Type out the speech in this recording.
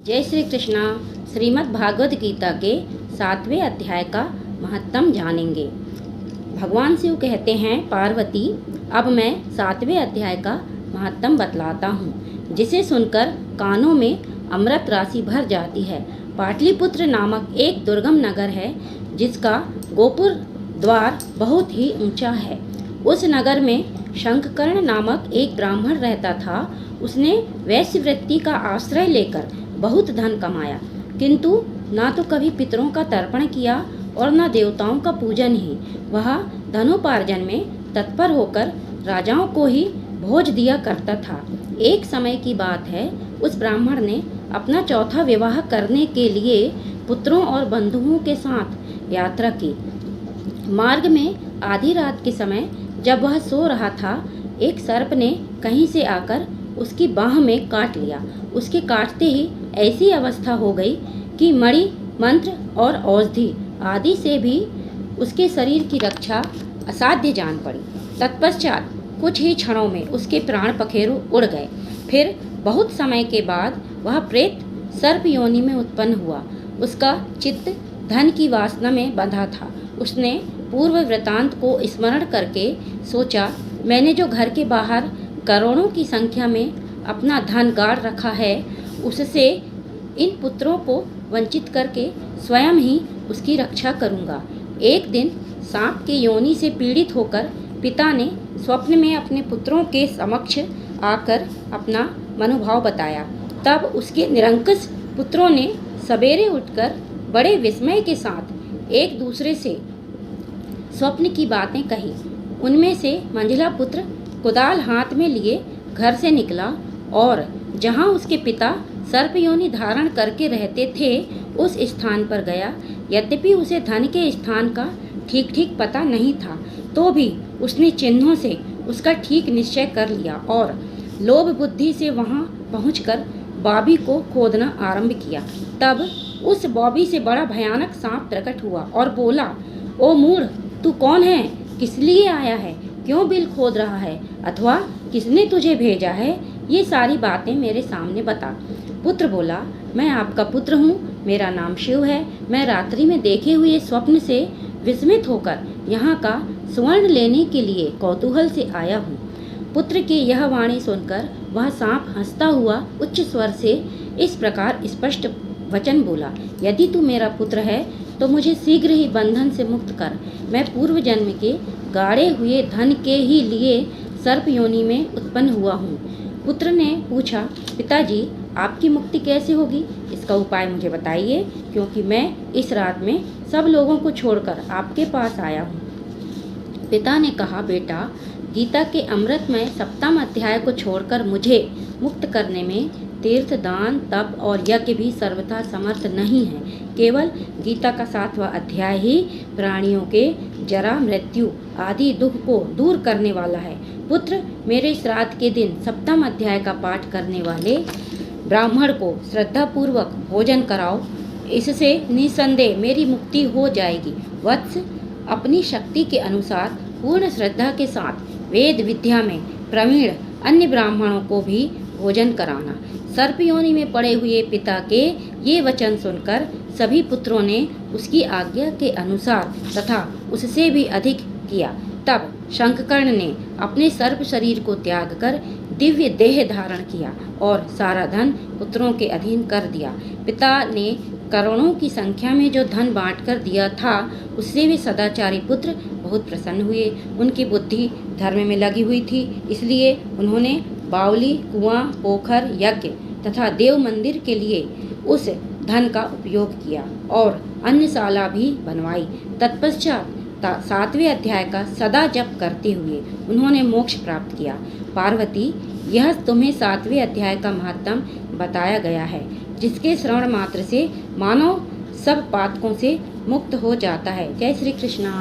जय श्री कृष्णा। श्रीमद् भागवत गीता के 7वें अध्याय का महत्तम जानेंगे। भगवान शिव कहते हैं, पार्वती अब मैं 7वें अध्याय का महत्तम बतलाता हूँ, जिसे सुनकर कानों में अमृत राशि भर जाती है। पाटलिपुत्र नामक एक दुर्गम नगर है, जिसका गोपुर द्वार बहुत ही ऊंचा है। उस नगर में शंखकर्ण नामक एक ब्राह्मण रहता था। उसने वैश्यवृत्ति का आश्रय लेकर बहुत धन कमाया, किंतु ना तो कभी पितरों का तर्पण किया और न देवताओं का पूजन ही। वह धनोपार्जन में तत्पर होकर राजाओं को ही भोज दिया करता था। एक समय की बात है, उस ब्राह्मण ने अपना चौथा विवाह करने के लिए पुत्रों और बंधुओं के साथ यात्रा की। मार्ग में आधी रात के समय जब वह सो रहा था, एक सर्प ने कहीं से आकर उसकी बाह में काट लिया। उसके काटते ही ऐसी अवस्था हो गई कि मणि, मंत्र और औषधि आदि से भी उसके शरीर की रक्षा असाध्य जान पड़ी। तत्पश्चात कुछ ही क्षणों में उसके प्राण पखेरु उड़ गए। फिर बहुत समय के बाद वह प्रेत सर्प योनि में उत्पन्न हुआ। उसका चित्त धन की वासना में बंधा था। उसने पूर्व वृतांत को स्मरण करके सोचा, मैंने जो घर के बाहर करोड़ों की संख्या में अपना धन गाड़ रखा है, उससे इन पुत्रों को वंचित करके स्वयं ही उसकी रक्षा करूंगा। एक दिन सांप के योनि से पीड़ित होकर पिता ने स्वप्न में अपने पुत्रों के समक्ष आकर अपना मनोभाव बताया। तब उसके निरंकुश पुत्रों ने सवेरे उठकर बड़े विस्मय के साथ एक दूसरे से स्वप्न की बातें कही। उनमें से मंझला पुत्र कुदाल हाथ में लिए घर से निकला और जहां उसके पिता सर्प योनि धारण करके रहते थे, उस स्थान पर गया। यद्यपि उसे धन के स्थान का ठीक ठीक पता नहीं था, तो भी उसने चिन्हों से उसका ठीक निश्चय कर लिया और लोभ बुद्धि से वहां पहुंचकर बॉबी को खोदना आरंभ किया। तब उस बॉबी से बड़ा भयानक सांप प्रकट हुआ और बोला, ओ मूढ़, तू कौन है? किस लिए आया है? क्यों बिल खोद रहा है? अथवा किसने तुझे भेजा है? ये सारी बातें मेरे सामने बता। पुत्र बोला, मैं आपका पुत्र हूँ, मेरा नाम शिव है। मैं रात्रि में देखे हुए स्वप्न से विस्मित होकर यहाँ का स्वर्ण लेने के लिए कौतूहल से आया हूँ। पुत्र की यह वाणी सुनकर वह सांप हंसता हुआ उच्च स्वर से इस प्रकार स्पष्ट वचन बोला, यदि तू मेरा पुत्र है तो मुझे शीघ्र ही बंधन से मुक्त कर। मैं पूर्व जन्म के गाड़े हुए धन के ही लिए सर्प योनि में उत्पन्न हुआ हूँ। पुत्र ने पूछा, पिताजी आपकी मुक्ति कैसे होगी? इसका उपाय मुझे बताइए, क्योंकि मैं इस रात में सब लोगों को छोड़कर आपके पास आया हूँ। पिता ने कहा, बेटा, गीता के अमृतमय 7वां अध्याय को छोड़कर मुझे मुक्त करने में तीर्थ, दान, तप और यज्ञ भी सर्वथा समर्थ नहीं है। केवल गीता का 7वां अध्याय ही प्राणियों के जरा, मृत्यु आदि दुख को दूर करने वाला है। पुत्र, मेरे श्राद्ध के दिन 7वां अध्याय का पाठ करने वाले ब्राह्मण को श्रद्धापूर्वक भोजन कराओ। इससे निसंदेह मेरी मुक्ति हो जाएगी। वत्स, अपनी शक्ति के अनुसार पूर्ण श्रद्धा के साथ वेद विद्या में प्रवीण अन्य ब्राह्मणों को भी भोजन कराना। सर्प योनि में पड़े हुए पिता के ये वचन सुनकर सभी पुत्रों ने उसकी आज्ञा के अनुसार तथा उससे भी अधिक किया। तब शंखकर्ण ने अपने सर्प शरीर को त्याग कर दिव्य देह धारण किया और सारा धन पुत्रों के अधीन कर दिया। पिता ने करोड़ों की संख्या में जो धन बांटकर दिया था, उससे वे सदाचारी पुत्र बहुत प्रसन्न हुए। उनकी बुद्धि धर्म में लगी हुई थी, इसलिए उन्होंने बावली, कुआं, पोखर, यज्ञ तथा देव मंदिर के लिए उस धन का उपयोग किया और अन्नशाला भी बनवाई। तत्पश्चात 7वें अध्याय का सदा जप करते हुए उन्होंने मोक्ष प्राप्त किया। पार्वती, यह तुम्हें 7वें अध्याय का महत्तम बताया गया है, जिसके श्रवण मात्र से मानव सब पातकों से मुक्त हो जाता है। जय श्री कृष्णा।